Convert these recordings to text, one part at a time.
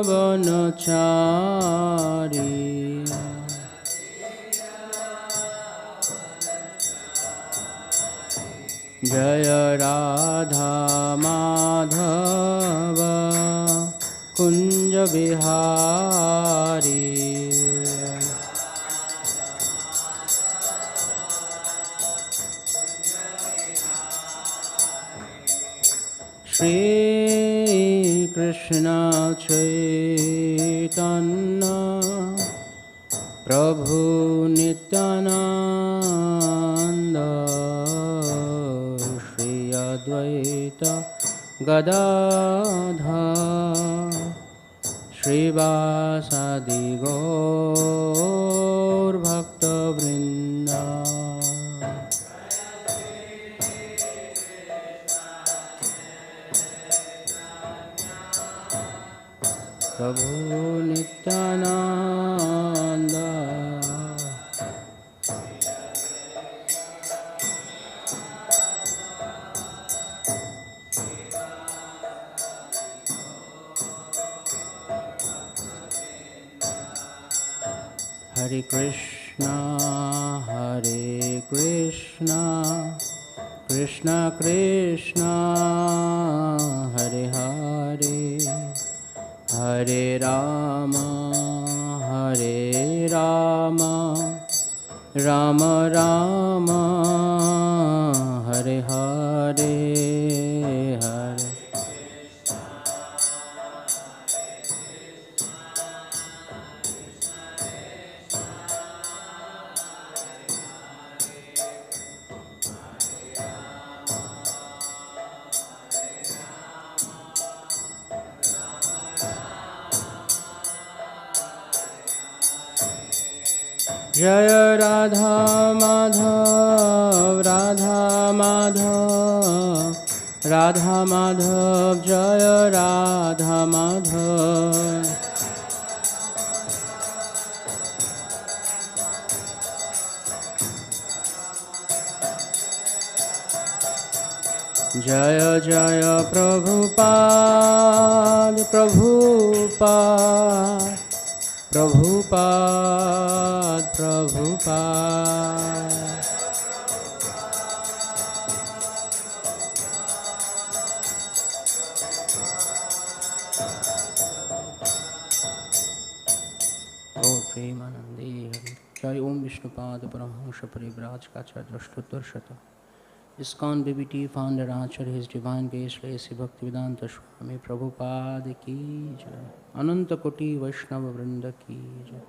वनचारी जय राधा माधव कुंज बिहारी श्री कृष्ण चैतन्य प्रभु नित्यानंद श्री अद्वैत गदाधर श्रीवासादि गौर भक्तवृंद प्रभु नित्यानंद हरे कृष्णा कृष्णा कृष्णा हरे हरे हरे राम राम राम हरे हरे हरे जय राधा माधव राधा माधव जय राधा माधव जय जय प्रभुपाद प्रभुपाद प्रभुपाद प्रभुपाद ओ प्रेमानंदे हरि जय ओम Vishnupad Paramhans परिव्राजकाचार्य द्रष्टुदर्शत ISKCON BBT founder Acharya His Divine Grace Sri Bhaktivedanta Swami Prabhupada ki jai Ananta Koti Vaishnava Vrinda ki jai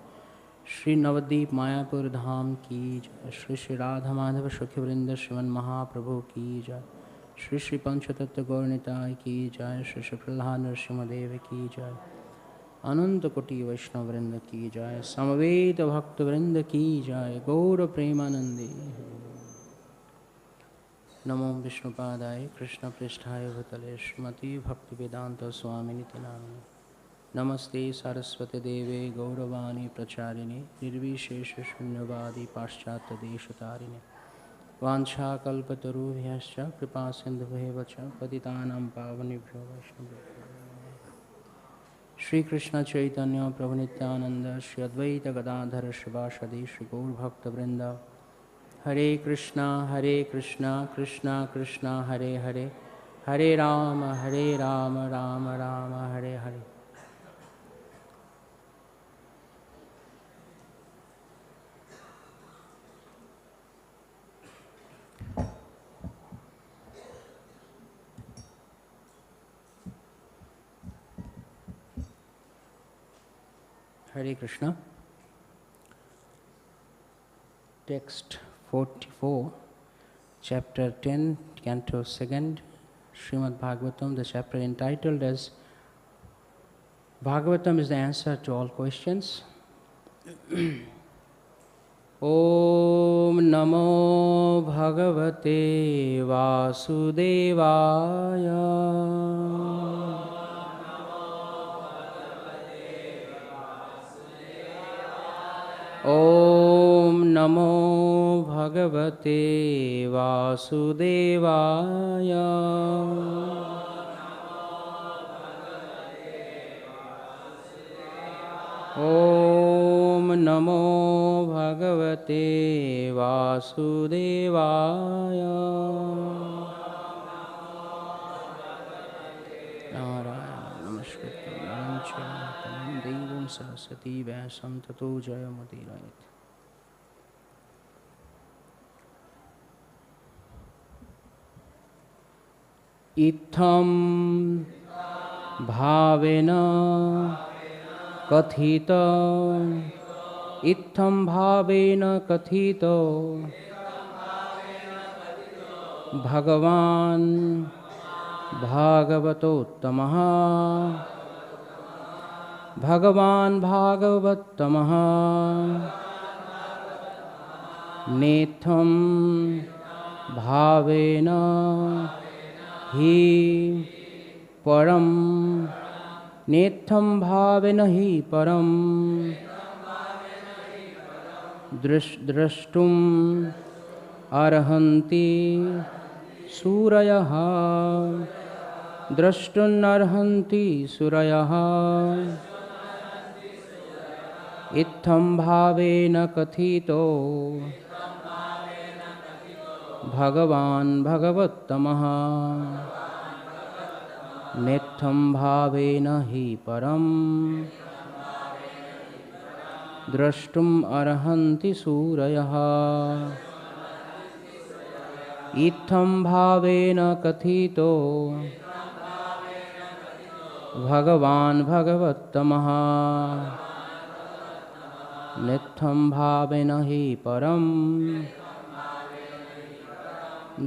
Shri Navadip Mayapur Dham ki jai Shri Shri Radha Madhava Shakhi Vrinda Shriman Mahaprabhu ki jai Shri Shri Panchatattva Gauranitai ki jai Shri Shri Prahlad Nrsimhadev ki jai Ananta Koti Vaishnava Vrinda ki jai Samaveta Bhakta Vrinda ki jai Gaura Premanande नमो विष्णुपादाय कृष्ण पृष्ठाय भूतले श्रीमती भक्तिवेदांत स्वामिनिति नामिने नमस्ते सरस्वती देवे गौरवाणी प्रचारिणे निर्विशेष शून्यवादी पाश्चात्य देशतारिणे वाञ्छाकल्पतरुभ्यश्च कृपा सिन्धुभ्येव च पतितानां पावनेभ्यो वैष्णवेभ्यो श्री कृष्ण चैतन्य प्रभु नित्यानंद श्री अद्वैत गदाधर शिवासादि श्री गौर भक्तवृंद हरे Krishna Krishna Krishna Hare Hare Hare Ram Ram Ram Hare Hare Hare Krishna text 44, chapter 10, canto 2nd, Srimad Bhagavatam, the chapter entitled as Bhagavatam is the answer to all questions. Om Namo Bhagavate Vasudevaya Om Namo Bhagavate Vasudevaya ॐ नमो भगवते वासुदेवाय। नारायणं नमस्कृत्य नरं चैव देवीं सरस्वती व्यासं ततो जयमुदीरयेत्। इत्थं-भावेन कथितो, इत्थं-भावेन कथितो भगवान् भागवतोत्तमः, भगवान् भागवत्तमः। नेत्थं-भावेन हि परम, नेत्थं-भावेन हि परम। draṣṭum arhanti sūrayaḥ, draṣṭum arhanti sūrayaḥ। ittham-bhāvena kathito bhagavān bhagavat-tamaḥ, nettham-bhāvena hi param, draṣṭum arhanti sūrayaḥ। ittham-bhāvena kathito bhagavān bhagavat-tamaḥ, nettham-bhāvena hi param,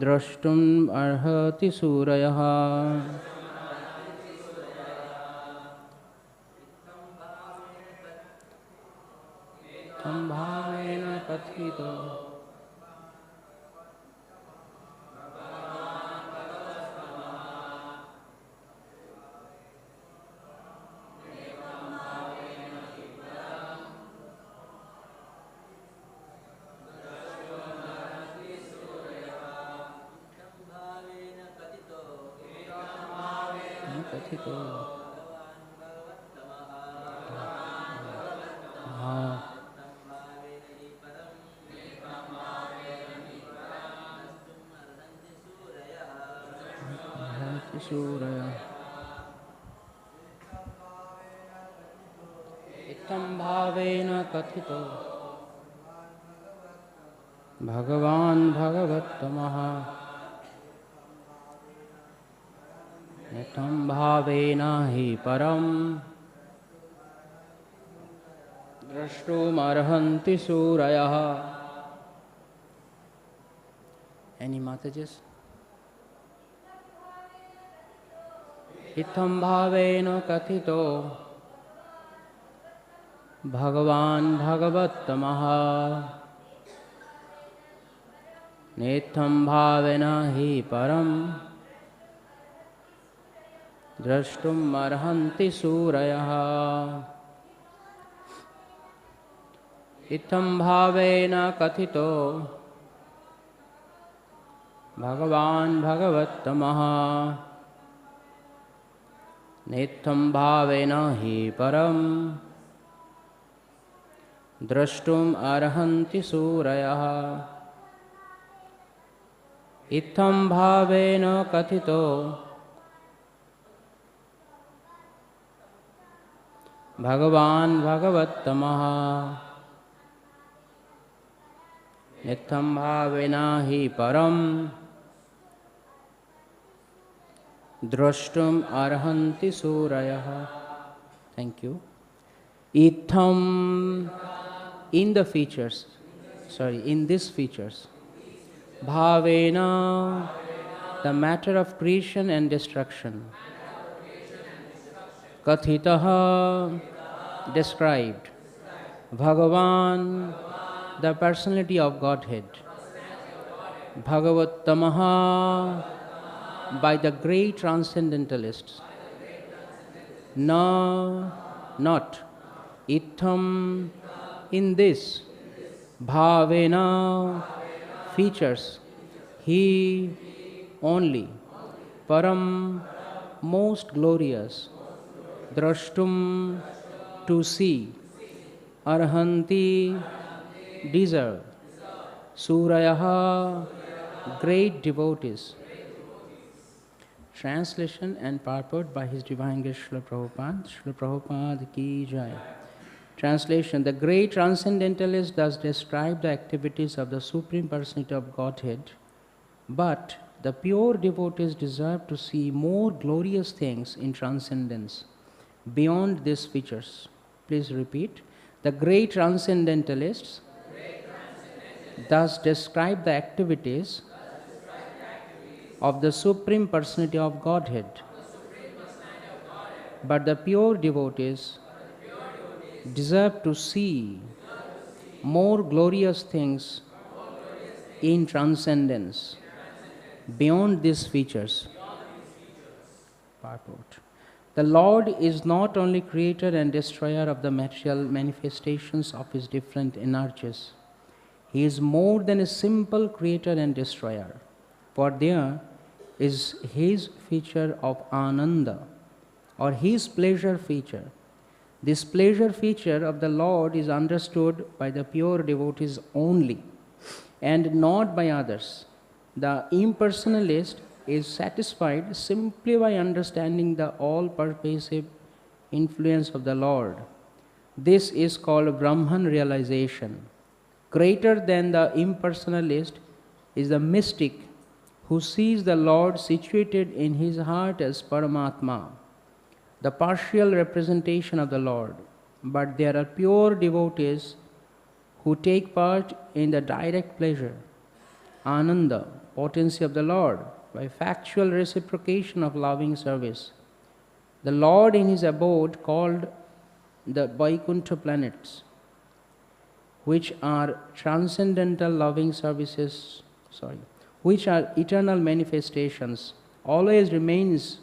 draṣṭum arhati sūrayaḥ। ittham-bhāvena kathito sūrayaḥ। ittham-bhāvena kathito bhagavān bhagavat-tamaḥ, nettham-bhāvena hi param, draṣṭum arhanti sūrayaḥ। Any Matajis? ittham-bhāvena kathito bhagavān bhagavat-tamaḥ, nettham-bhāvena hi param, draṣṭum arhanti sūrayaḥ। ittham-bhāvena kathito bhagavān bhagavat-tamaḥ, nettham-bhāvena hi param, draṣṭum arhanti sūrayaḥ। ittham-bhāvena kathito bhagavān bhagavat-tamaḥ, nettham-bhāvena hi param, draṣṭum arhanti sūrayaḥ। Thank you. Itham, in the features, in these features. Bhavena, the matter of creation and destruction. Kathitaḥ, described. Bhagavan, the personality of Godhead. Bhagavat-tamaḥ, by the great transcendentalists. Na, not. Ittham, in this. Bhavena, features. He, only. Param, most glorious. Draṣṭum, to see. arhanti, deserve. Sūrayaḥ, great devotees. Translation and purport by His Divine Grace Srila Prabhupada. Srila Prabhupada ki jai. Translation: the great transcendentalists thus describe the activities of the Supreme Personality of Godhead, but the pure devotees deserve to see more glorious things in transcendence beyond these features. Please repeat. The great transcendentalists thus describe the activities of the Supreme Personality of Godhead, but the pure devotees deserve to see more glorious things in transcendence beyond these features. Purport. The Lord is not only creator and destroyer of the material manifestations of His different energies. He is more than a simple creator and destroyer, for there is His feature of ānanda, or His pleasure feature. This pleasure feature of the Lord is understood by the pure devotees only, and not by others. The impersonalist is satisfied simply by understanding the all-pervasive influence of the Lord. This is called Brahman realization. Greater than the impersonalist is the mystic who sees the Lord situated in his heart as Paramātmā, the partial representation of the Lord. But there are pure devotees who take part in the direct pleasure, ānanda, potency of the Lord, by factual reciprocation of loving service. The Lord in His abode, called the Vaikuṇṭha planets, which are transcendental loving services, which are eternal manifestations, always remains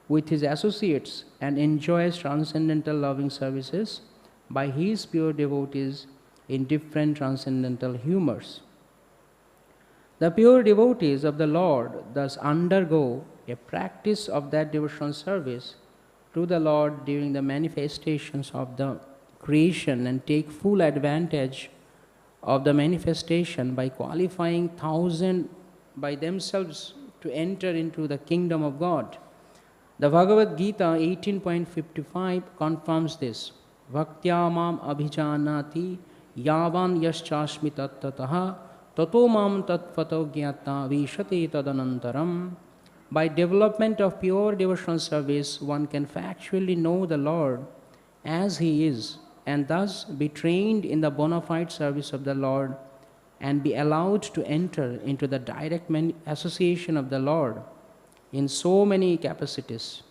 with His associates and enjoys transcendental loving services by His pure devotees in different transcendental humors. The pure devotees of the Lord thus undergo a practice of that devotional service to the Lord during the manifestations of the creation, and take full advantage of the manifestation by qualifying thousands by themselves to enter into the kingdom of God. The Bhagavad-gītā 18.55 confirms this. Bhaktya mam abhijanati yavan yaschasmi tattataha tato mam tatvato gyata vishati tadanantaram. By development of pure devotional service, one can factually know the Lord as He is, and thus be trained in the bona fide service of the Lord, and be allowed to enter into the direct association of the Lord in so many capacities.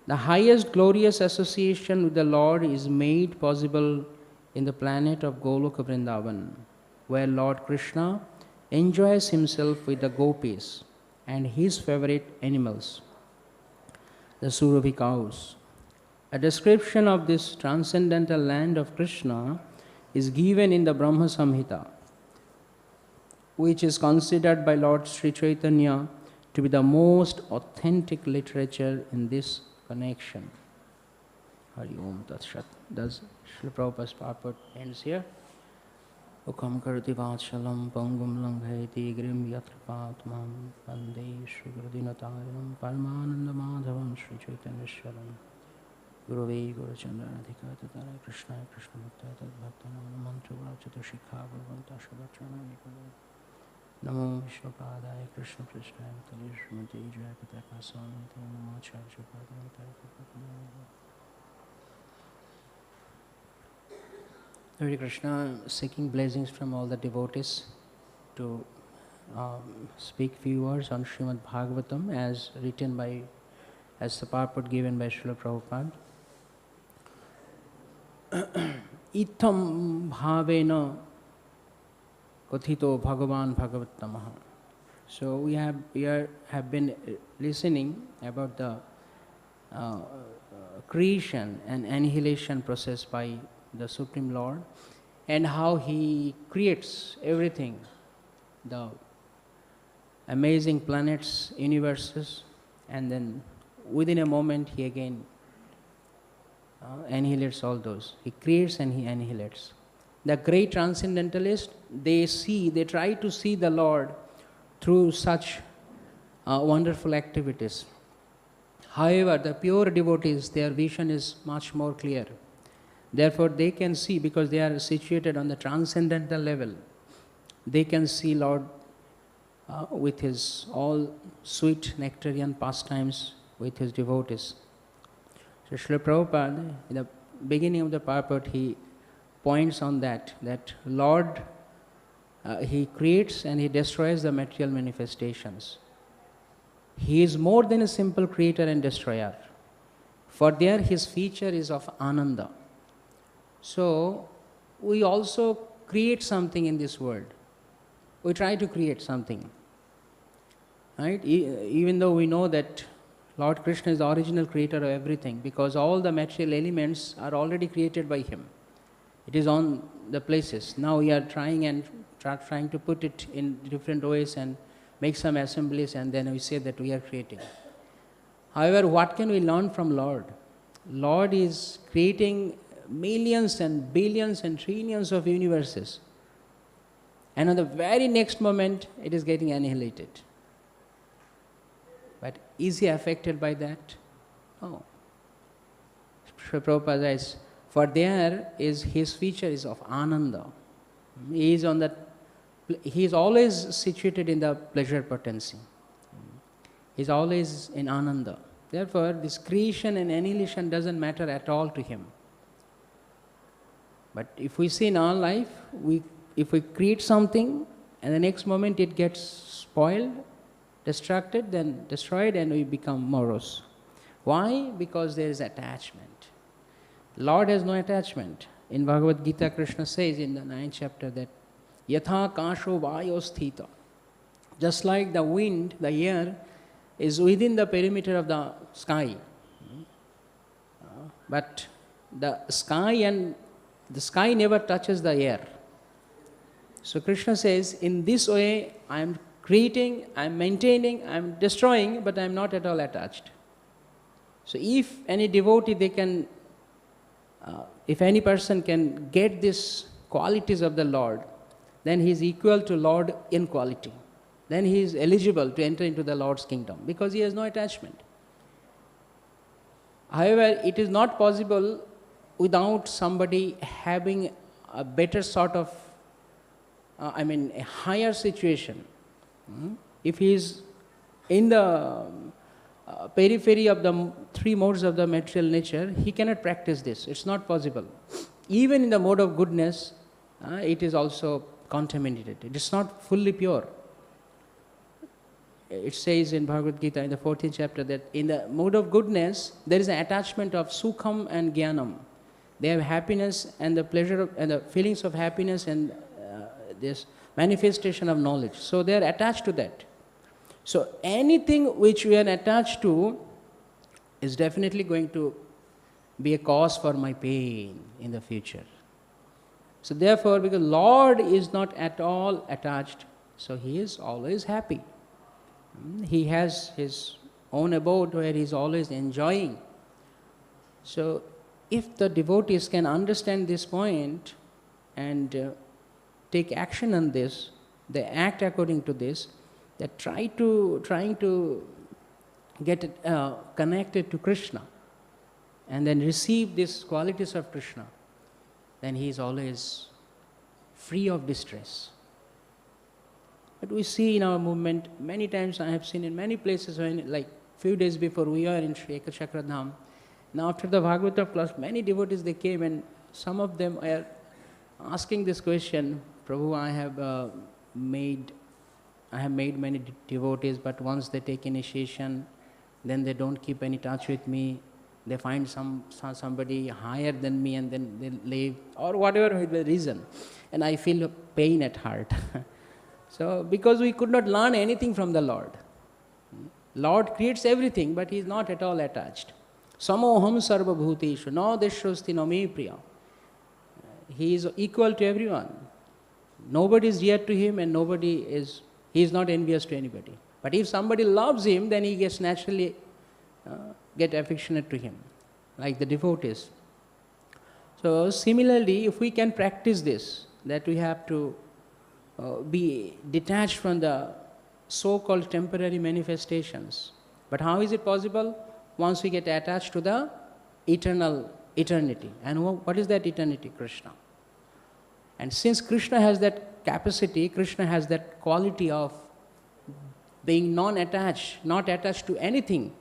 The highest glorious association with the Lord is made possible in the planet of Goloka Vrindavan, where Lord Krishna enjoys himself with the gopis and his favorite animals, the Surabhi cows. A description of this transcendental land of Krishna is given in the Brahma Samhita, which is considered by Lord Sri Chaitanya to be the most authentic literature in this connection. Hari Om Tat Sat. Thus, Srila Prabhupada's purport ends here. Ukam karti vachalam pangum langhayati grim yatrapatmam vande Shri Gurudinatayanam Paramananda Madhavam Shri Chaitanya Sharam Gurave Guruchandranadhika Tatara Krishna Krishna Mukta Tad Bhaktanam Mantra Vrachata Shikha Bhagavaṭa Shabachana Namo Vishnupadaya Krishna Prasthaya Tali Srimati Jaya Pataka Samanta Namo Acharya Padaya. Hare Krishna, seeking blessings from all the devotees to speak few words on Srimad Bhagavatam as written by, as the purport given by Srila Prabhupada. Ittham-bhāvena kathito bhagavān bhagavat-tamaḥ. So we have been listening about the creation and annihilation process by the Supreme Lord, and how He creates everything, the amazing planets, universes, and then within a moment He again annihilates all those. He creates and he annihilates. The great transcendentalists, they try to see the Lord through such wonderful activities. However, the pure devotees, their vision is much more clear. Therefore, they can see, because they are situated on the transcendental level, they can see Lord with his all sweet nectarian pastimes with his devotees. So Srila Prabhupada, in the beginning of the purport, he points on that Lord, he creates and he destroys the material manifestations. He is more than a simple creator and destroyer. For there his feature is of ānanda. So we also create something in this world. We try to create something. Right? Even though we know that Lord Krishna is the original creator of everything, because all the material elements are already created by him. It is on the places. Now we are trying to put it in different ways and make some assemblies, and then we say that we are creating. However, what can we learn from Lord? Lord is creating millions and billions and trillions of universes. And on the very next moment, it is getting annihilated. But is he affected by that? No. Srila Prabhupada says, for there is his feature is of ānanda. He is always situated in the pleasure potency. He is always in ānanda. Therefore, this creation and annihilation doesn't matter at all to him. But if we see in our life, if we create something and the next moment it gets spoiled, distracted, then destroyed, and we become morose. Why? Because there is attachment. Lord has no attachment. In Bhagavad-gītā, Krishna says in the 9th chapter that yatha kāsho vāyos sthita. Just like the wind, the air is within the perimeter of the sky. But the sky never touches the air. So Krishna says, in this way, I am creating, I am maintaining, I am destroying, but I am not at all attached. So if any devotee, if any person can get these qualities of the Lord, then he is equal to Lord in quality. Then he is eligible to enter into the Lord's kingdom, because he has no attachment. However, it is not possible without somebody having a better sort of, a higher situation. If he is in the periphery of the three modes of the material nature, he cannot practice this. It's not possible. Even in the mode of goodness, it is also contaminated. It is not fully pure. It says in Bhagavad-gītā in the 14th chapter that in the mode of goodness, there is an attachment of sukham and jnanam. They have happiness and the pleasure of, and the feelings of happiness and this manifestation of knowledge. So they are attached to that. So anything which we are attached to is definitely going to be a cause for my pain in the future. So therefore, because Lord is not at all attached, so he is always happy. He has his own abode where he is always enjoying. So if the devotees can understand this point and take action on this, they act according to this, they trying to get connected to Krishna and then receive these qualities of Krishna, then he is always free of distress. But we see in our movement, many times I have seen in many places, when like few days before we are in Sri Ekachakra Dham, now after the Bhagavatam class, many devotees they came, and some of them are asking this question, Prabhu, I have made many devotees, but once they take initiation, then they don't keep any touch with me. They find somebody higher than me and then they leave, or whatever the reason. And I feel pain at heart. So, because we could not learn anything from the Lord. Lord creates everything, but he is not at all attached. Samoham sarva bhuteshu na deshrosti no me priya. He is equal to everyone. Nobody is dear to him, and he is not envious to anybody. But if somebody loves him, then he gets naturally get affectionate to him, like the devotees. So similarly, if we can practice this, that we have to be detached from the so-called temporary manifestations. But how is it possible? Once we get attached to the eternity. And what is that eternity? Krishna. And since Krishna has that capacity, Krishna has that quality of being non-attached, not attached to anything.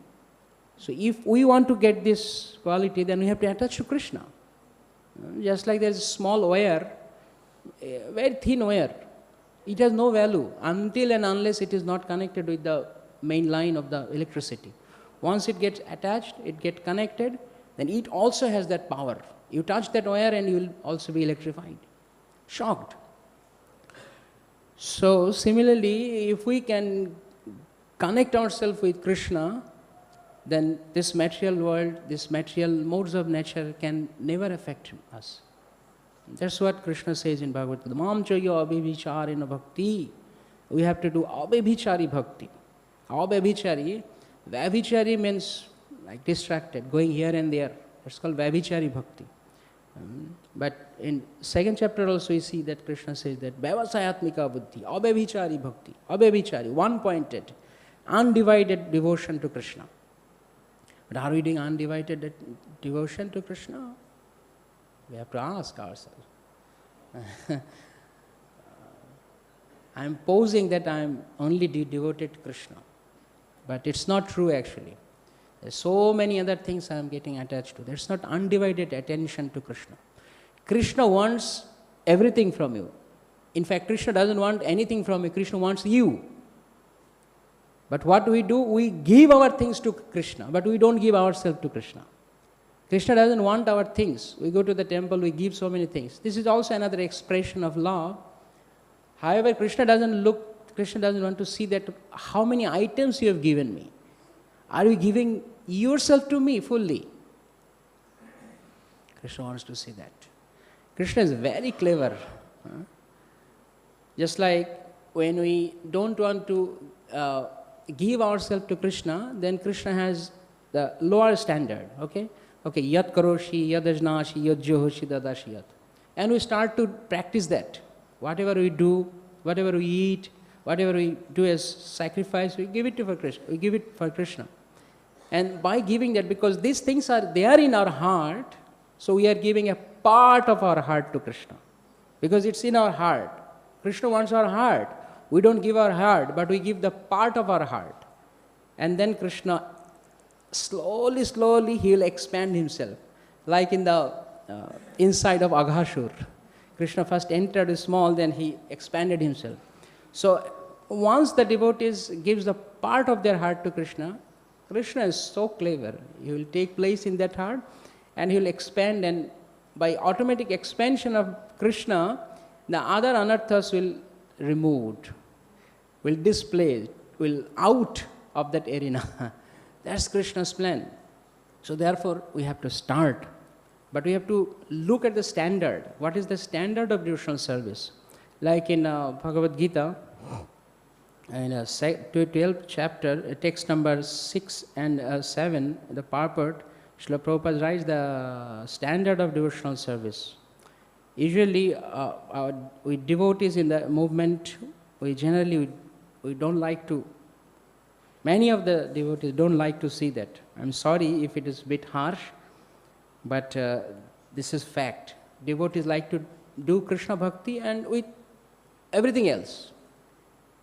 So if we want to get this quality, then we have to attach to Krishna. Just like there is a small wire, a very thin wire. It has no value until and unless it is not connected with the main line of the electricity. Once it gets attached, it gets connected, then it also has that power. You touch that wire and you will also be electrified. Shocked. So similarly, if we can connect ourselves with Krishna, then this material world, this material modes of nature can never affect us. That's what Krishna says in Bhagavad-gītā. Mam chaya abhibhicharena bhakti. We have to do abhibhichari bhakti. Abhibhichari, vabhichari means like distracted, going here and there. That's called vabhichari bhakti. But in second chapter also we see that Krishna says that Vyavasayatmika buddhi, abhibhichari bhakti, abhibhichari, one-pointed, undivided devotion to Krishna. But are we doing undivided devotion to Krishna? We have to ask ourselves. I am posing that I am only devoted to Krishna. But it's not true actually. There's so many other things I am getting attached to. There's not undivided attention to Krishna. Krishna wants everything from you. In fact, Krishna doesn't want anything from you. Krishna wants you. But what do? We give our things to Krishna, but we don't give ourselves to Krishna. Krishna doesn't want our things. We go to the temple, we give so many things. This is also another expression of love. However, Krishna doesn't want to see that how many items you have given me. Are you giving yourself to me fully? Krishna wants to see that. Krishna is very clever. Just like when we don't want to give ourselves to Krishna, then Krishna has the lower standard. Okay, yat karoshi, yad ajnashi, yad johoshi, dadashi yat. And we start to practice that. Whatever we do, whatever we eat, whatever we do as sacrifice, we give it for Krishna. We give it for Krishna. And by giving that, because these things are there in our heart, so we are giving a part of our heart to Krishna. Because it's in our heart. Krishna wants our heart. We don't give our heart, but we give the part of our heart. And then Krishna, slowly, he will expand himself. Like in the inside of Aghasur. Krishna first entered small, then he expanded himself. So once the devotees gives the part of their heart to Krishna, Krishna is so clever. He will take place in that heart and he will expand, and by automatic expansion of Krishna, the other anarthas will removed, will display, will out of that arena. That's Krishna's plan. So therefore, we have to start. But we have to look at the standard. What is the standard of devotional service? Like in Bhagavad-gītā, in 12th chapter, text number 6 and 7, the Purport, Srila Prabhupada writes the standard of devotional service. Usually, we devotees in the movement, we generally don't like to, many of the devotees don't like to see that. I'm sorry if it is a bit harsh, but this is fact. Devotees like to do Krishna bhakti and with everything else.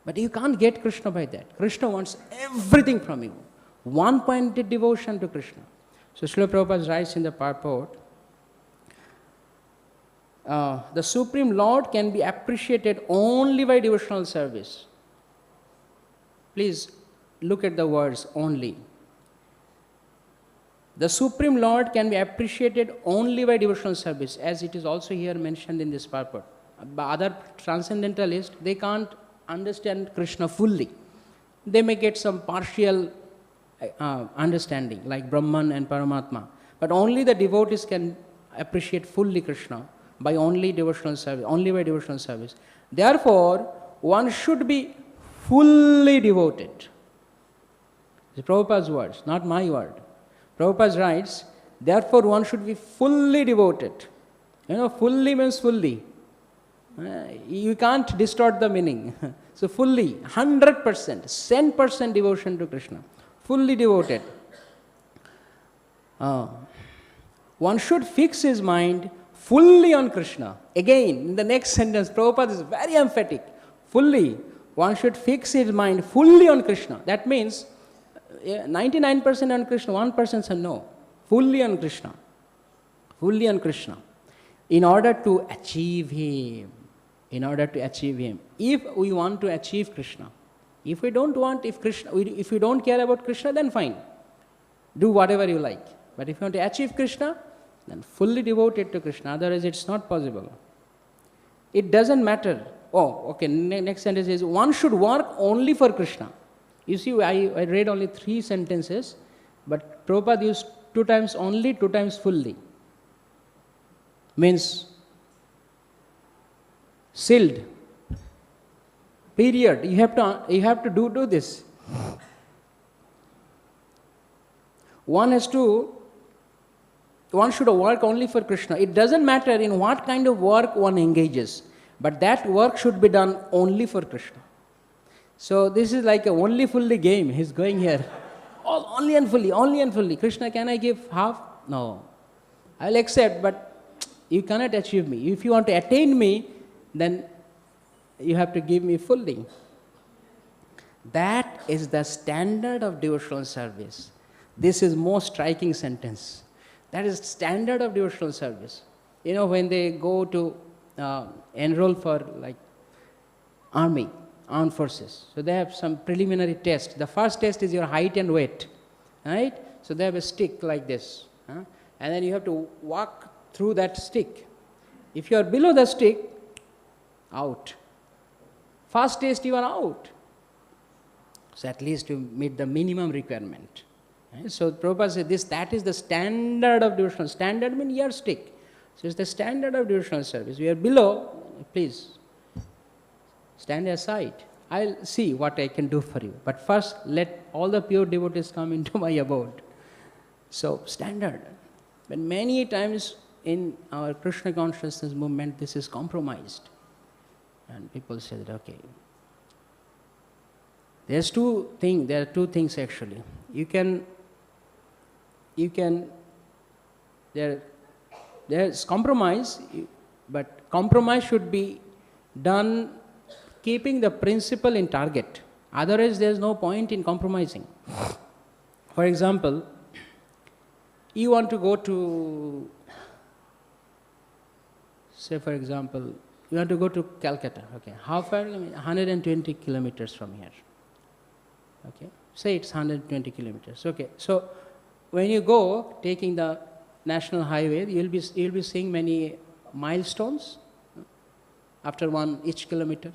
But you can't get Krishna by that. Krishna wants everything from you. One-pointed devotion to Krishna. So Srila Prabhupada writes in the Purport, the Supreme Lord can be appreciated only by devotional service. Please look at the words only. The Supreme Lord can be appreciated only by devotional service, as it is also here mentioned in this Purport. Other transcendentalists, they can't understand Krishna fully. They may get some partial understanding, like Brahman and Paramātmā. But only the devotees can appreciate fully Krishna by only devotional service, only by devotional service. Therefore, one should be fully devoted. It's Prabhupada's words, not my word. Prabhupada writes, therefore one should be fully devoted. Fully means fully. You can't distort the meaning. So fully, 100%, 10% devotion to Krishna. Fully devoted. One should fix his mind fully on Krishna. Again, in the next sentence, Prabhupada is very emphatic. Fully. One should fix his mind fully on Krishna. That means 99% on Krishna, 1% says no. Fully on Krishna. Fully on Krishna. In order to achieve Him. In order to achieve Him. If we want to achieve Krishna. If we don't want, if you don't care about Krishna, then fine. Do whatever you like. But if you want to achieve Krishna, then fully devoted to Krishna. Otherwise it's not possible. It doesn't matter. Oh, okay, next sentence is, one should work only for Krishna. You see, I read only 3 sentences, but Prabhupada used 2 times only, 2 times fully. Means sealed. Period. You have to do this. One should work only for Krishna. It doesn't matter in what kind of work one engages, but that work should be done only for Krishna. So this is like a only fully game. He's going here. Only and fully. Krishna, can I give half? No. I'll accept, but you cannot achieve me. If you want to attain me, then you have to give me fully. That is the standard of devotional service. This is most striking sentence. That is standard of devotional service. When they go to enroll for like armed forces. So they have some preliminary test. The first test is your height and weight, right? So they have a stick like this, and then you have to walk through that stick. If you are below the stick, out. First test you are out. So at least you meet the minimum requirement. Right? So Prabhupada said that is the standard of devotional. Standard means yardstick. So it's the standard of devotional service. We are below, please stand aside. I'll see what I can do for you. But first, let all the pure devotees come into my abode. So, standard. But many times in our Krishna consciousness movement, this is compromised. And people say that, okay, there are 2 things actually. There's compromise, but compromise should be done keeping the principle in target. Otherwise, there's no point in compromising. For example, you want to go to, say for example, you want to go to Calcutta, okay. How far? 120 kilometers from here. Okay. Say it's 120 kilometers. Okay. So when you go, taking the national highway, you'll be seeing many milestones after each kilometer.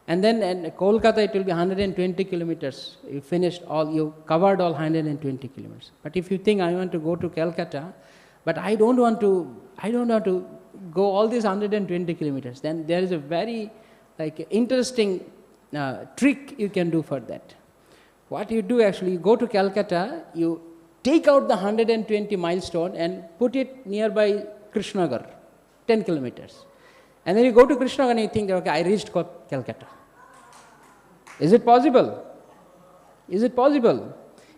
And then in Kolkata it will be 120 kilometers. You covered all 120 kilometers. But if you think I want to go to Calcutta, but I don't want to go all these 120 kilometers, then there is a very interesting trick you can do for that. What you do actually, you go to Calcutta, you take out the 120 milestone and put it nearby Krishnagar, 10 kilometers. And then you go to Krishnagar and you think, okay, I reached Calcutta. Is it possible? Is it possible?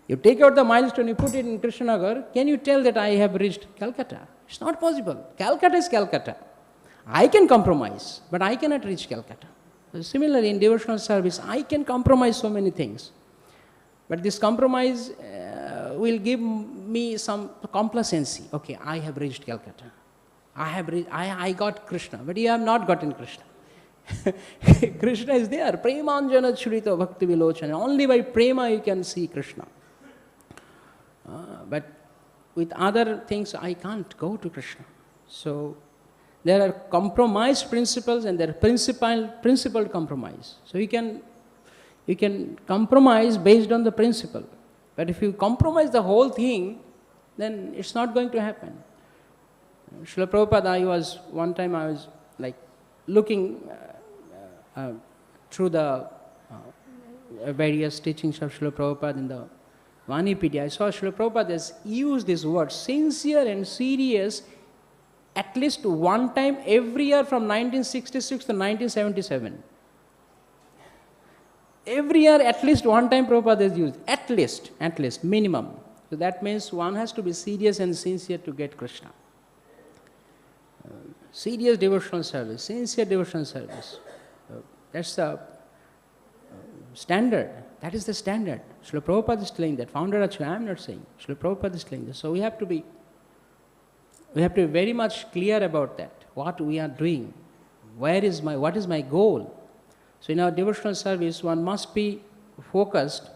You take out the milestone, you put it in Krishnagar, can you tell that I have reached Calcutta? It's not possible. Calcutta is Calcutta. I can compromise, but I cannot reach Calcutta. Similarly, in devotional service, I can compromise so many things. But this compromise will give me some complacency. Okay, I have reached Calcutta. I got Krishna, but you have not gotten Krishna. Krishna is there. Premanjana churito bhakti vilochana. Only by prema you can see Krishna. But with other things, I can't go to Krishna. So there are compromise principles and there are principled compromise. So you can compromise based on the principle. But if you compromise the whole thing, then it's not going to happen. Srila Prabhupada, one time I was looking through the various teachings of Srila Prabhupada in the Vanipedia. I saw Srila Prabhupada has used this word, sincere and serious at least one time every year from 1966 to 1977. Every year at least one time Prabhupada is used. At least, minimum. So that means one has to be serious and sincere to get Krishna. Serious devotional service, sincere devotional service. That's the standard. That is the standard. Srila Prabhupada is telling that. Founder Acharya, I am not saying. Srila Prabhupada is telling that. So we have to be very much clear about that. What we are doing. What is my goal? So in our devotional service, one must be focused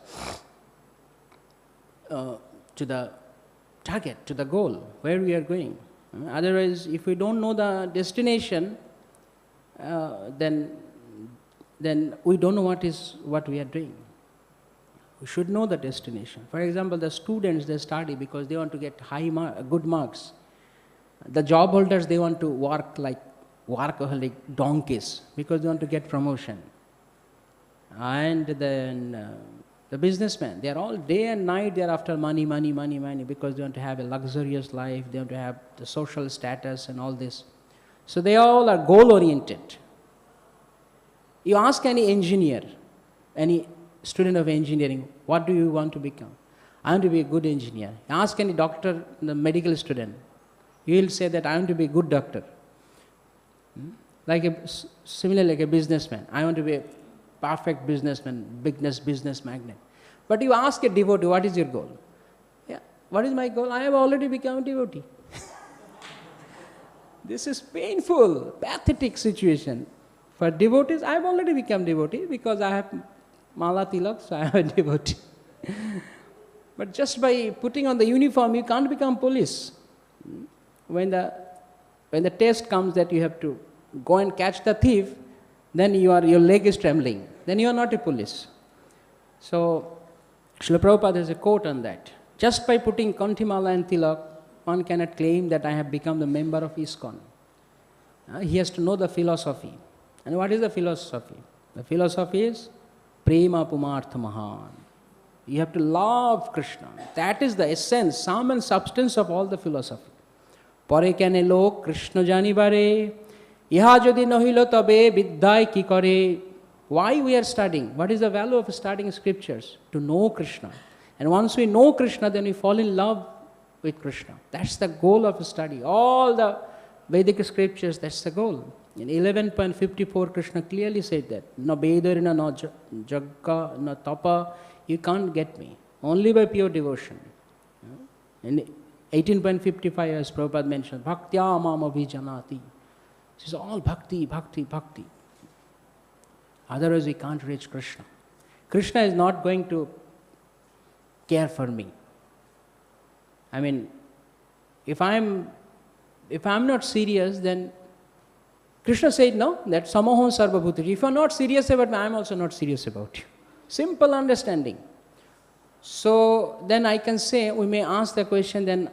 to the target, to the goal, where we are going. Otherwise, if we don't know the destination, then we don't know what we are doing. We should know the destination. For example, the students, they study because they want to get good marks. The job holders, they want to work like workaholic donkeys because they want to get promotion. And then the businessmen, they are all day and night, they are after money because they want to have a luxurious life, they want to have the social status and all this. So they all are goal-oriented. You ask any engineer, any student of engineering, what do you want to become? I want to be a good engineer. Ask any doctor, the medical student, he will say that I want to be a good doctor. Similarly like a businessman, I want to be a perfect businessman, business magnate. But you ask a devotee, what is your goal? Yeah, what is my goal? I have already become a devotee. This is painful, pathetic situation. For devotees, I have already become devotee because I have mala tilak, so I am a devotee. But just by putting on the uniform, you can't become police. When the test comes that you have to go and catch the thief, then your leg is trembling. Then you are not a police. So, Srila Prabhupada has a quote on that. Just by putting Kanthimala and Tilak, one cannot claim that I have become the member of ISKCON. He has to know the philosophy. And what is the philosophy? The philosophy is Prema Pumartha Mahan. You have to love Krishna. That is the essence, sum and substance of all the philosophy. Pare kane lok Krishna janibare, iha jodi nahilo tabe viddhai ki kare. Why we are studying? What is the value of studying scriptures? To know Krishna. And once we know Krishna, then we fall in love with Krishna. That's the goal of study. All the Vedic scriptures, that's the goal. In 11.54, Krishna clearly said that, no bedarina, no jagga, no tapa, you can't get me. Only by pure devotion. In 18.55, as Prabhupada mentioned, bhaktya mam abhijanati. This is all bhakti, bhakti, bhakti. Otherwise we can't reach Krishna. Krishna is not going to care for me. I mean, if I'm not serious, then Krishna said, no, that samahon sarva bhutari. If you are not serious about me, I am also not serious about you. Simple understanding. So then I can say, we may ask the question, then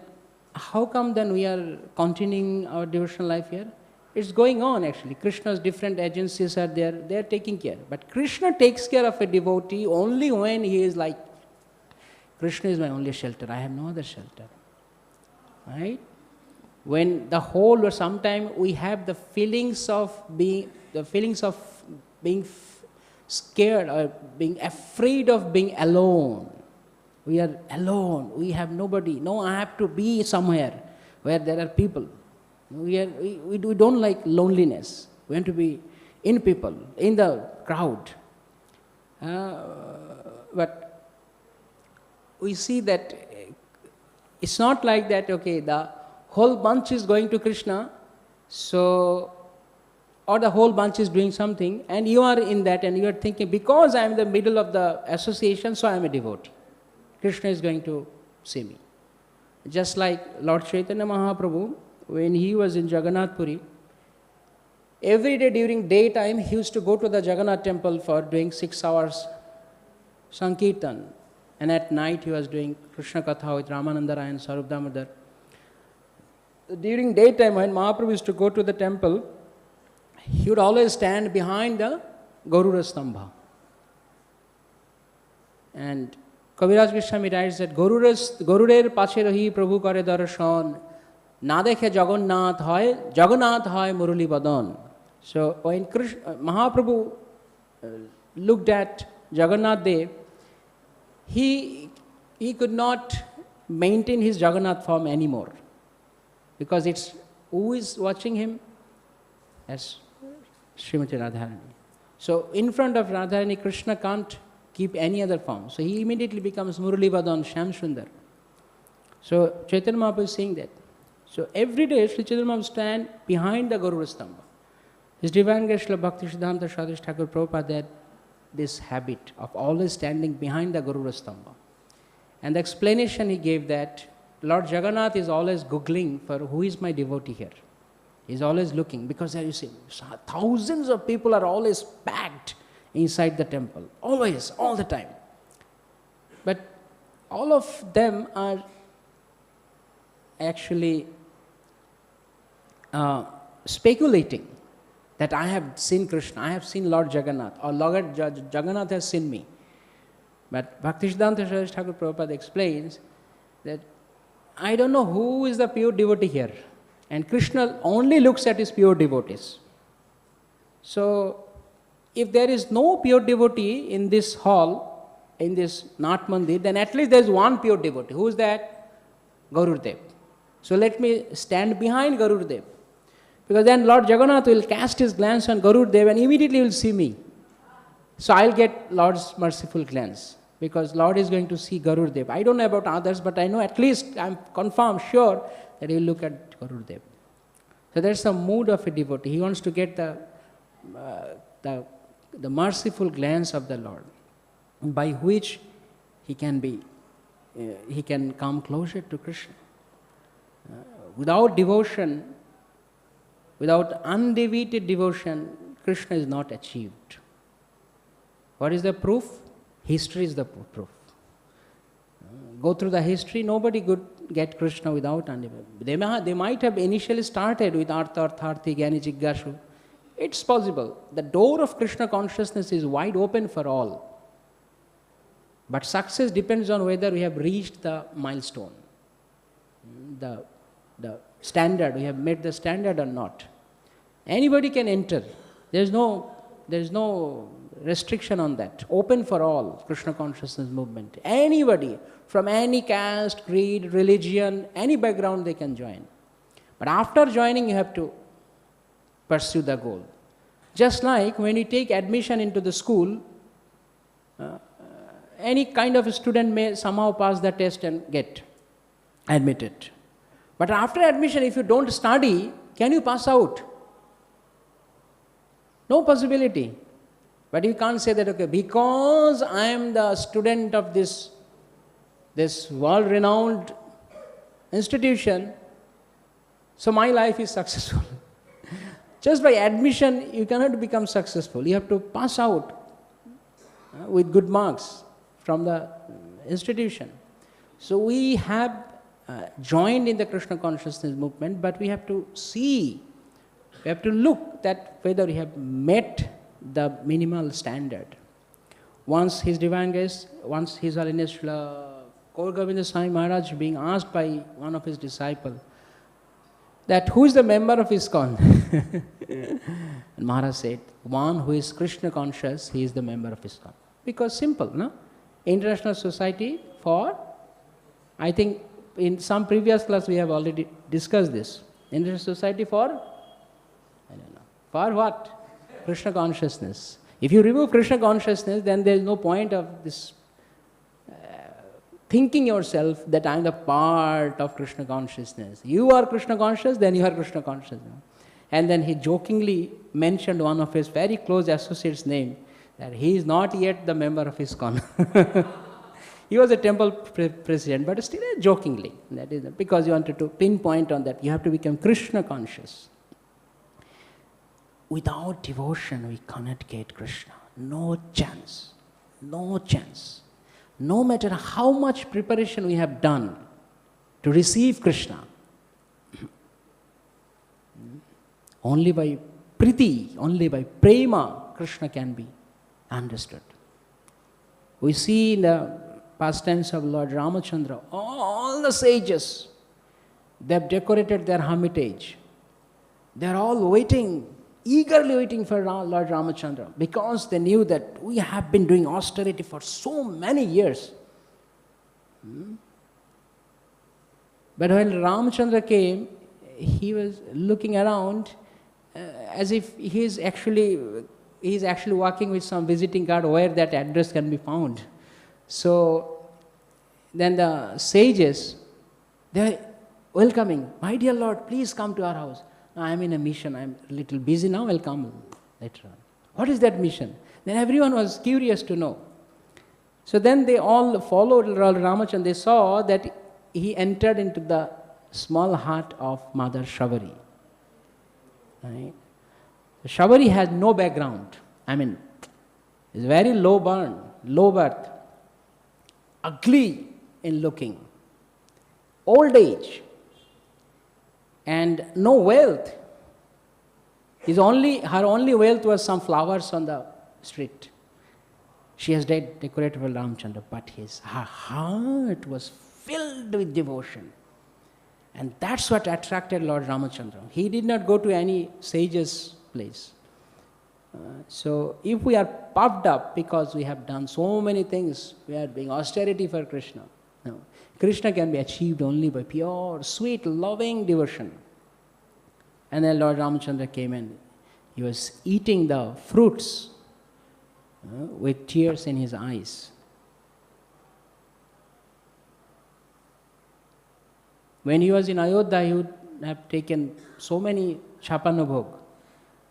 how come then we are continuing our devotional life here? It's going on actually. Krishna's different agencies are there, they are taking care. But Krishna takes care of a devotee only when he is like, Krishna is my only shelter, I have no other shelter. Right? When the whole, or sometimes we have the feelings of being scared or being afraid of being alone. We are alone, we have nobody. No, I have to be somewhere where there are people. We don't like loneliness. We want to be in people, in the crowd. But we see that it's not like that, okay, the whole bunch is going to Krishna, so, or the whole bunch is doing something, and you are in that and you are thinking, because I am in the middle of the association, so I am a devotee. Krishna is going to see me. Just like Lord Chaitanya Mahaprabhu, when he was in Jagannath Puri, every day during daytime he used to go to the Jagannath temple for doing 6 hours Sankirtan. And at night he was doing Krishna Katha with Ramananda Rai and Sarup Damodar. During daytime when Mahaprabhu used to go to the temple, he would always stand behind the Garuda Stambha. And Kaviraj Goswami writes that Garuder pache rahi Prabhu kare darshan, না দেখে জগন্নাথ হয়, জগন্নাথ হয় মুরলী বদন. So when Mahaprabhu looked at Jagannath Dev, he could not maintain his Jagannath form anymore, because it's who is watching him? As Srimati Radharani. So in front of Radharani, Krishna can't keep any other form. So he immediately becomes Murali Vadan, Shyam Sundar. So Chaitanya Mahaprabhu is saying that. So every day Sri Chaitanya Mahaprabhu stand behind the Garuda Stambha. His Divine Grace Srila Bhakti Siddhanta Saraswati Thakur Prabhupada had this habit of always standing behind the Garuda Stambha. And the explanation he gave that Lord Jagannath is always googling for who is my devotee here. He's always looking, because there you see thousands of people are always packed inside the temple, always, all the time. But all of them are actually speculating that I have seen Krishna, I have seen Lord Jagannath, or Lord Jagannath has seen me. But Bhaktisiddhanta Saraswati Thakur Prabhupada explains that I don't know who is the pure devotee here, and Krishna only looks at his pure devotees. So if there is no pure devotee in this hall, in this Nath Mandir, then at least there is one pure devotee. Who is that? Garudev. So let me stand behind Garudev, because then Lord Jagannath will cast his glance on Garudev and immediately will see me. So I'll get Lord's merciful glance, because Lord is going to see Garudev. I don't know about others, but I know at least, I'm confirmed, sure, that he will look at Garudev. So that's the mood of a devotee. He wants to get the merciful glance of the Lord, by which he can come closer to Krishna. Without devotion, without undeviated devotion, Krishna is not achieved. What is the proof? History is the proof. Go through the history, nobody could get Krishna without undeviated. They might have initially started with Artha, Artharthi, Gyani, Jiggashu. It's possible. The door of Krishna consciousness is wide open for all. But success depends on whether we have reached the milestone, the standard, we have met the standard or not. Anybody can enter. There is no restriction on that. Open for all, Krishna consciousness movement. Anybody, from any caste, creed, religion, any background, they can join. But after joining, you have to pursue the goal. Just like when you take admission into the school, any kind of a student may somehow pass the test and get admitted. But after admission, if you don't study, can you pass out? No possibility. But you can't say that, okay, because I am the student of this world-renowned institution, so my life is successful. Just by admission, you cannot become successful. You have to pass out with good marks from the institution. So we have joined in the Krishna consciousness movement, but we have to see, we have to look that whether we have met the minimal standard. Once His Divine Grace, once His Holiness Gaur Govinda Swami Maharaj being asked by one of his disciples that who is the member of ISKCON? And Maharaj said, one who is Krishna conscious, he is the member of ISKCON. Because simple, no? International Society for, I think in some previous class we have already discussed this. International Society for, I don't know, for what? Krishna consciousness. If you remove Krishna consciousness, then there is no point of this thinking yourself that I am the part of Krishna consciousness. You are Krishna conscious, then you are Krishna conscious. And then he jokingly mentioned one of his very close associates' name, that he is not yet the member of ISKCON. He was a temple president, but still jokingly. That is because you wanted to pinpoint on that. You have to become Krishna conscious. Without devotion, we cannot get Krishna. No chance. No chance. No matter how much preparation we have done to receive Krishna, only by priti, only by prema, Krishna can be understood. We see in the pastimes of Lord Ramachandra, all the sages, They have decorated their hermitage. They are all waiting, eagerly waiting for Lord Ramachandra, because they knew that we have been doing austerity for so many years. But when Ramachandra came, he was looking around as if he's actually working with some visiting card where that address can be found. So then the sages, they're welcoming, my dear Lord, please come to our house. No, I'm in a mission, I'm a little busy now, I'll come later on. What is that mission? Then everyone was curious to know. So then they all followed Lord Ramachandra. They saw that he entered into the small hut of Mother Shabari. Right? Shabari has no background. It's very low birth, ugly in looking, old age, and no wealth. Her only wealth was some flowers on the street. She has decorated for Ramachandra, but her heart was filled with devotion. And that's what attracted Lord Ramachandra. He did not go to any sage's place. So if we are puffed up because we have done so many things, we are doing austerity for Krishna. No. Krishna can be achieved only by pure, sweet, loving devotion. And then Lord Ramachandra came and he was eating the fruits with tears in his eyes. When he was in Ayodhya, he would have taken so many chapanabhog.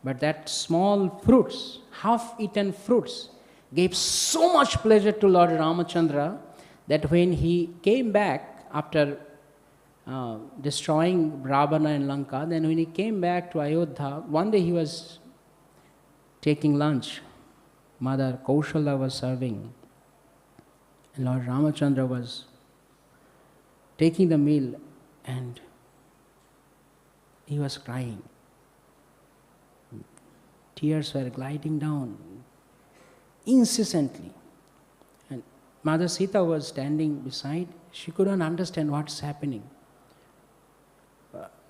But that small fruits, half-eaten fruits, gave so much pleasure to Lord Ramachandra that when he came back after destroying Ravana and Lanka, then when he came back to Ayodhya, one day he was taking lunch. Mother Kaushalya was serving. And Lord Ramachandra was taking the meal and he was crying. Tears were gliding down incessantly. And Mother Sita was standing beside. She couldn't understand what's happening.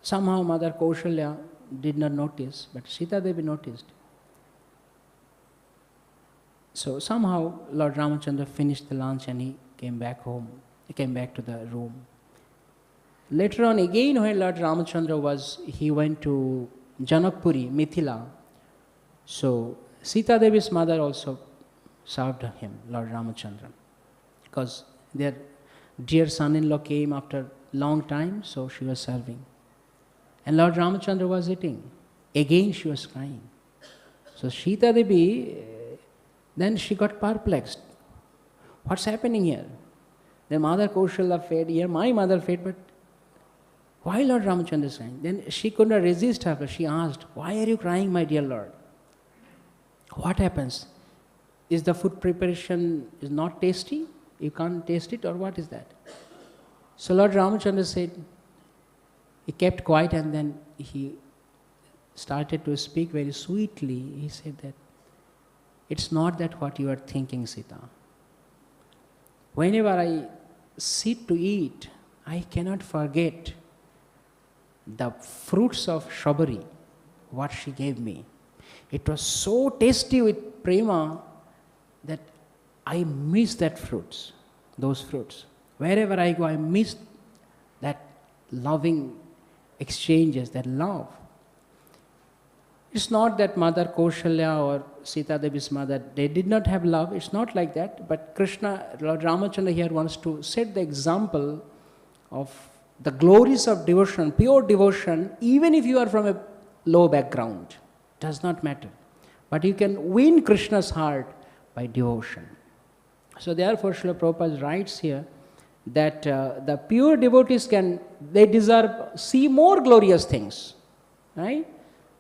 Somehow Mother Kaushalya did not notice, but Sita Devi noticed. So somehow Lord Ramachandra finished the lunch and he came back home. He came back to the room. Later on again when Lord Ramachandra was, he went to Janakpuri, Mithila. So Sita Devi's mother also served him, Lord Ramachandra. Because their dear son-in-law came after long time, so she was serving. And Lord Ramachandra was eating. Again she was crying. So Sita Devi, then she got perplexed. What's happening here? Then Mother Kaushalya fed, here my mother fed, but why Lord Ramachandra is crying? Then she could not resist her. She asked, why are you crying, my dear Lord? What happens? Is the food preparation is not tasty? You can't taste it, or what is that? So Lord Ramachandra said, he kept quiet and then he started to speak very sweetly. He said that, it's not that what you are thinking, Sita. Whenever I sit to eat, I cannot forget the fruits of Shabari, what she gave me. It was so tasty with prema that I miss that fruits, those fruits. Wherever I go, I miss that loving exchanges, that love. It's not that Mother Kaushalya or Sita Devi's mother, they did not have love. It's not like that. But Krishna, Lord Ramachandra here wants to set the example of the glories of devotion, pure devotion, even if you are from a low background. Does not matter. But you can win Krishna's heart by devotion. So therefore, Srila Prabhupada writes here that the pure devotees see more glorious things. Right?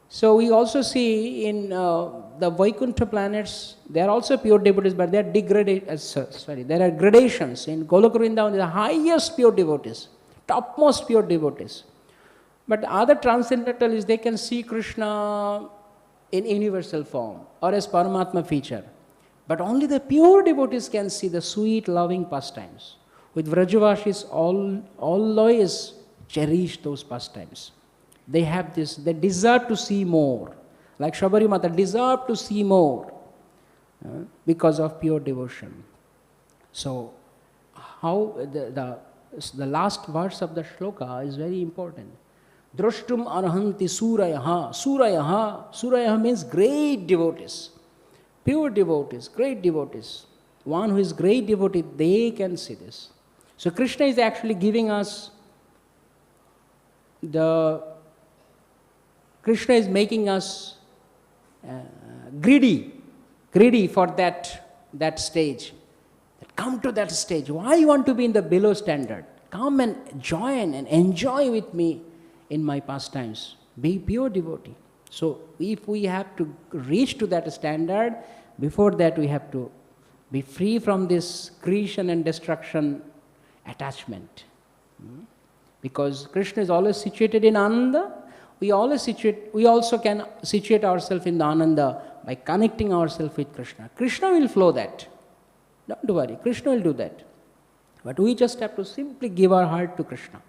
So we also see in the Vaikuṇṭha planets, they are also pure devotees, but they are there are gradations. In Goloka Vrindavan, the highest pure devotees, topmost pure devotees. But other transcendentalists, they can see Krishna in universal form or as Paramātmā feature. But only the pure devotees can see the sweet, loving pastimes. With Vrajavashis, always cherish those pastimes. They have this, they deserve to see more. Like Shabari Mata deserve to see more because of pure devotion. So, how the last verse of the shloka is very important. Draṣṭum arhanti sūrayaḥ. Sūrayaḥ means great devotees, pure devotees, great devotees. One who is great devotee, they can see this. So Krishna is actually giving us Krishna is making us greedy for that stage. Come to that stage. Why you want to be in the below standard? Come and join and enjoy with me in my pastimes. Be pure devotee. So if we have to reach to that standard, before that we have to be free from this creation and destruction attachment. Because Krishna is always situated in ānanda, we also can situate ourselves in the ānanda by connecting ourselves with Krishna. Krishna will flow that. Don't worry, Krishna will do that. But we just have to simply give our heart to Krishna.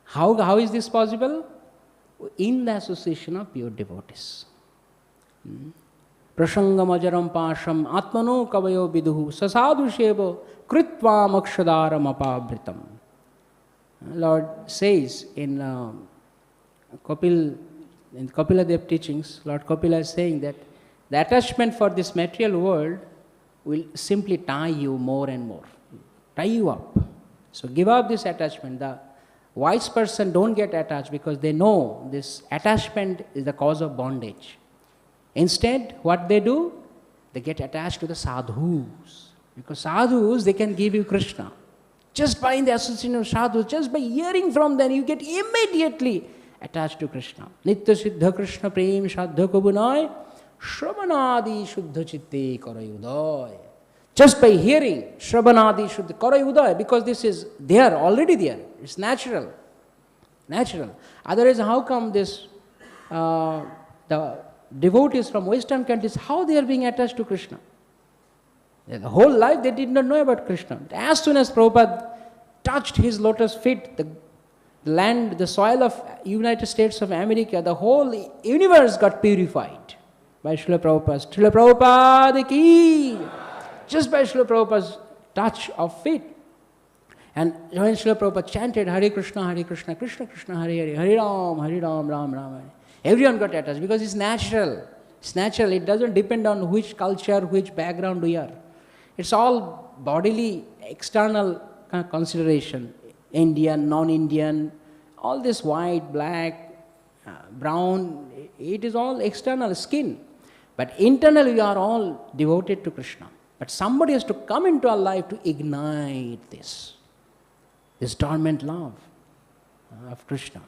How is this possible? In the association of pure devotees. Prasangam ajaram pāṣam atmano kavayo viduhu sasādhu shevo kritvam akshadaram apavritam. Lord says in Kapila teachings, Lord Kapila is saying that the attachment for this material world will simply tie you more and more, tie you up. So give up this attachment. The wise person don't get attached because they know this attachment is the cause of bondage. Instead, what they do? They get attached to the sadhus. Because sadhus, they can give you Krishna. Just by the association of sadhus, just by hearing from them, you get immediately attached to Krishna. Nitya siddha Krishna prem shraddha kabunay shravanadi shuddha chitte karayuday. Just by hearing shravanadi shuddha karayuday, because this is there, already there. It's natural. Natural. Otherwise, how come this, the devotees from Western countries, how they are being attached to Krishna? The whole life they did not know about Krishna. As soon as Prabhupada touched his lotus feet, the land, the soil of United States of America, the whole universe got purified by Srila Prabhupada. Srila Prabhupada ki! Just by Srila Prabhupada's touch of feet. And when Srila Prabhupada chanted Hare Krishna, Krishna Krishna, Hare Hare, Hare Ram, Ram Ram, everyone got attached because it's natural. It's natural. It doesn't depend on which culture, which background we are. It's all bodily, external consideration. Indian, non-Indian, all this white, black, brown, it is all external skin. But internally we are all devoted to Krishna. But somebody has to come into our life to ignite this dormant love of Krishna.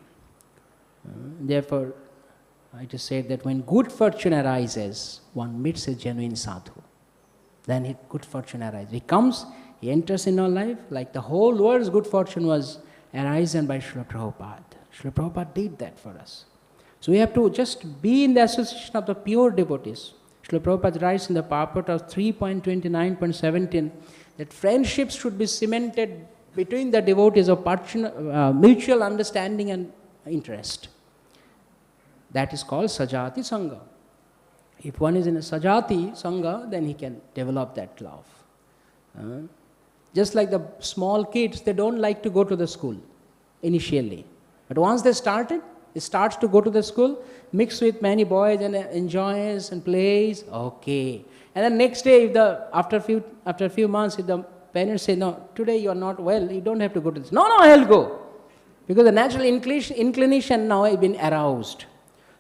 Therefore, I just said that when good fortune arises, one meets a genuine sadhu. Then good fortune arises. He comes, he enters in our life, like the whole world's good fortune was arisen by Srila Prabhupada. Srila Prabhupada did that for us. So we have to just be in the association of the pure devotees. Srila Prabhupada writes in the Purport of 3.29.17 that friendships should be cemented between the devotees of mutual understanding and interest. That is called Sajati Sangha. If one is in a Sajati Sangha, then he can develop that love. Just like the small kids, they don't like to go to the school initially. But once they starts to go to the school, mix with many boys and enjoys and plays, okay. And then next day, after a few months, if the parents say, no, today you are not well, you don't have to go to this. No, I'll go. Because the natural inclination now has been aroused.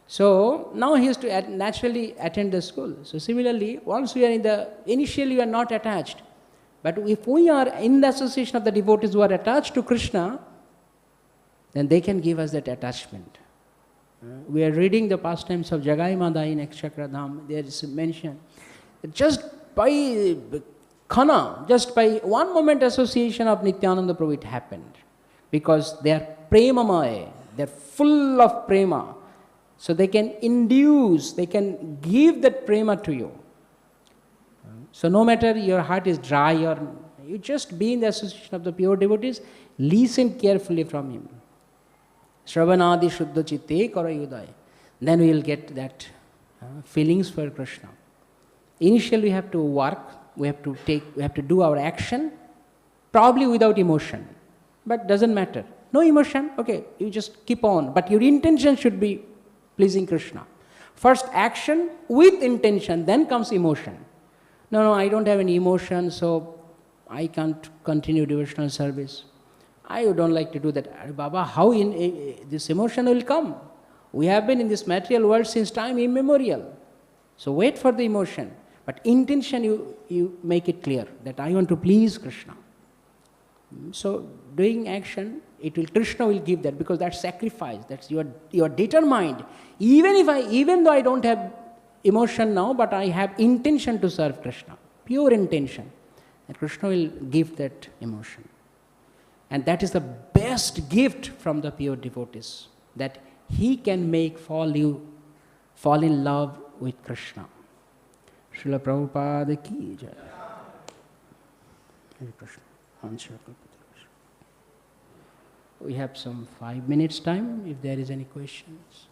So now he has to naturally attend the school. So similarly, once we are initially we are not attached. But if we are in the association of the devotees who are attached to Krishna, then they can give us that attachment. We are reading the pastimes of Jagai Mada in Ekshakradham. There is mention that just by khana, just by one moment association of Nityananda Prabhu, it happened. Because they are premamaya, they are full of prema. So they can induce, they can give that prema to you. So no matter your heart is dry or you just be in the association of the pure devotees, listen carefully from him. Shravanadi Shuddha Chitte Karayudaya. Then we will get that feelings for Krishna. Initially we have to work, we have to do our action, probably without emotion. But doesn't matter. No emotion, okay, you just keep on. But your intention should be pleasing Krishna. First action with intention, then comes emotion. No, I don't have any emotion, so I can't continue devotional service. I don't like to do that. Baba, how this emotion will come? We have been in this material world since time immemorial. So wait for the emotion. But intention, you make it clear that I want to please Krishna. So doing action, Krishna will give that, because that's sacrifice. That's you are determined. Even though I don't have emotion now, but I have intention to serve Krishna, pure intention, and Krishna will give that emotion. And that is the best gift from the pure devotees, that he can make fall in love with Krishna. Srila Prabhupada ki jai. Hare Krishna. We have some 5 minutes time if there is any questions.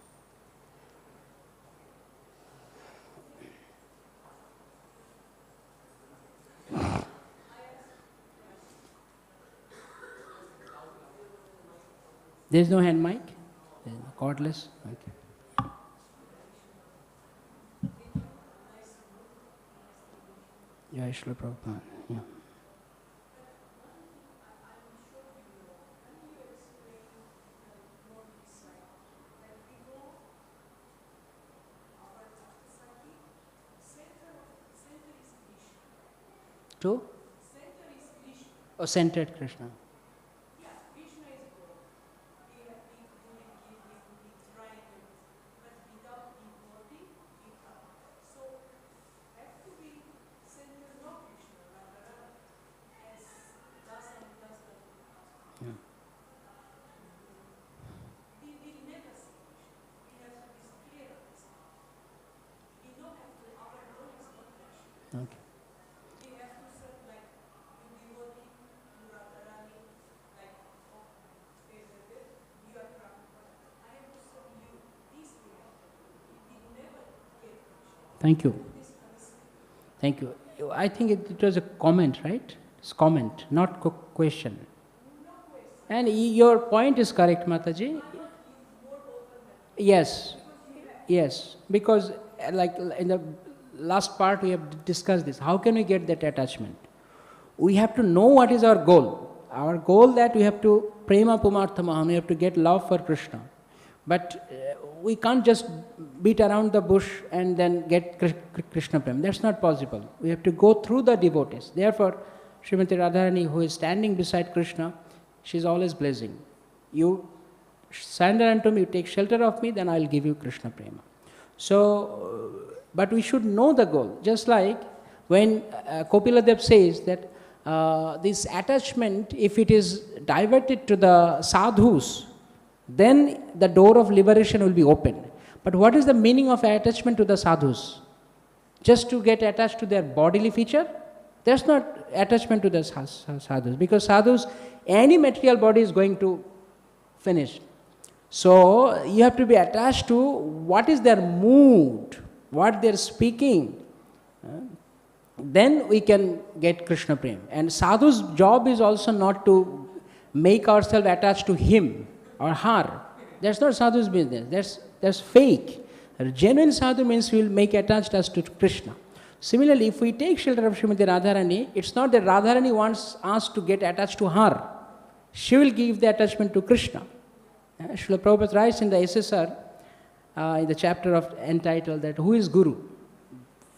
There is no hand mic? There is no cordless? Okay. Jai Srila Prabhupada. Yeah. To? Oh, centered Krishna. Okay. Thank you. Thank you. I think it was a comment, right? It's comment, not question. And your point is correct, Mataji. Yes. Yes. Because like in the last part we have discussed this. How can we get that attachment? We have to know what is our goal. Our goal that we have to prema pumarthamaham, we have to get love for Krishna. But we can't just beat around the bush and then get Krishna prem. That's not possible. We have to go through the devotees. Therefore, Srimati Radharani, who is standing beside Krishna, she is always blessing. You surrender unto me, you take shelter of me, then I will give you Krishna prema. So, but we should know the goal. Just like when Kopiladev says that this attachment, if it is diverted to the sadhus, then the door of liberation will be opened. But what is the meaning of attachment to the sadhus? Just to get attached to their bodily feature? That's not attachment to the sadhus, because sadhus, any material body is going to finish. So you have to be attached to what is their mood, what they are speaking. Then we can get Krishna prem. And sadhu's job is also not to make ourselves attached to him or her. That's not sadhu's business. That's fake. A genuine sadhu means we will make attached us to Krishna. Similarly, if we take shelter of Srimati Radharani, it's not that Radharani wants us to get attached to her. She will give the attachment to Krishna. Srila Prabhupada writes in the SSR, in the chapter entitled that who is Guru?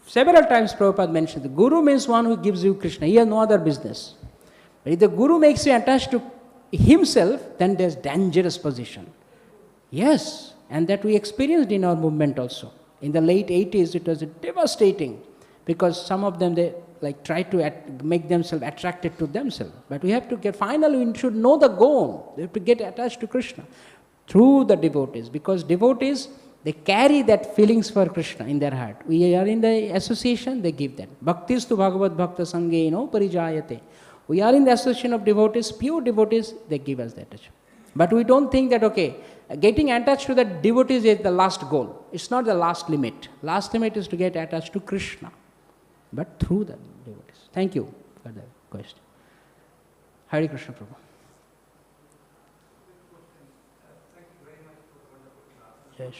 Several times Prabhupada mentioned the Guru means one who gives you Krishna. He has no other business. But if the Guru makes you attached to himself, then there's dangerous position. Yes, and that we experienced in our movement also. In the late 80s, it was devastating because some of them, they try to make themselves attracted to themselves. But we have to finally we should know the goal. We have to get attached to Krishna through the devotees, because devotees, they carry that feelings for Krishna in their heart. We are in the association, they give that. Bhaktistu bhagavat bhakta sangeino parijayate. We are in the association of devotees, pure devotees, they give us that. But we don't think that, okay, Getting attached to the devotees is the last goal. It's not the last limit. Last limit is to get attached to Krishna, but through the devotees. Thank you for the question. Hare Krishna Prabhu. Yes.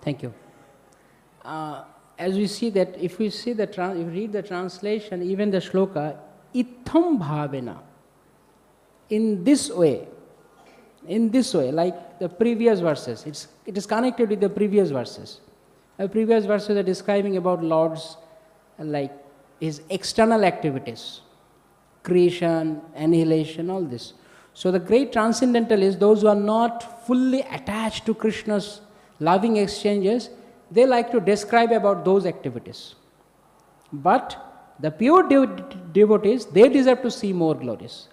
Thank you. As we see that, if we see the if we read the translation, even the shloka, ittham-bhāvena, in this way, like the previous verses, it is connected with the previous verses. The previous verses are describing about Lord's, like his external activities, creation, annihilation, all this. So the great transcendentalists, those who are not fully attached to Krishna's loving exchanges, they like to describe about those activities. But the pure devotees, they deserve to see more glories.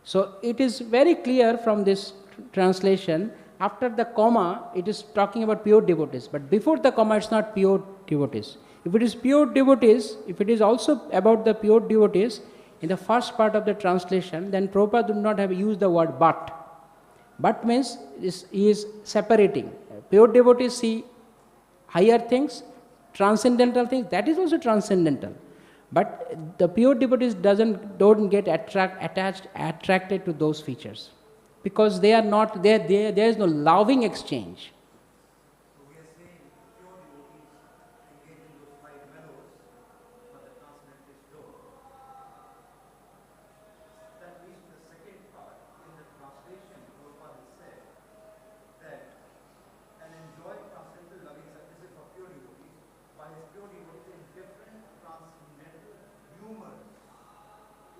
So it is very clear from this translation, after the comma, it is talking about pure devotees. But before the comma, it's not pure devotees. If it is pure devotees, if it is also about the pure devotees, in the first part of the translation, then Prabhupada would not have used the word but. But means he is separating. Pure devotees see higher things, transcendental things, that is also transcendental. But the pure devotees don't get attracted to those features, because they are not there is no loving exchange. So we are saying pure devotees engage in those five mellows, but the transcendentalists don't. That leads to the second part. In the translation, Gopal said that and enjoy transcendental loving sacrifice for pure devotees, while his pure devotees in different transcendental humors.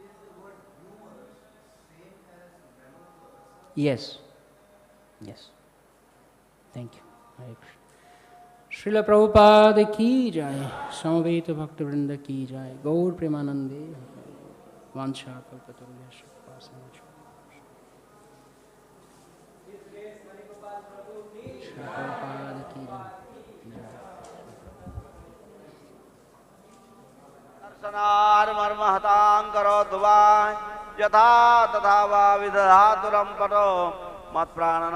Is the word humors same as mellow to others? Yes. Yes. Thank you. Hare Krishna. Srila Prabhupada ki jai, Samaveta Bhakta Vrinda ki jai, Gaur Premanande, Vancha Kalpatarubhyasya Pasamachya. Prabhupada ki jai. दर्शनार मर्महतां करोतु वा यथा तथा वा विदधातुरं पटो मत्प्राण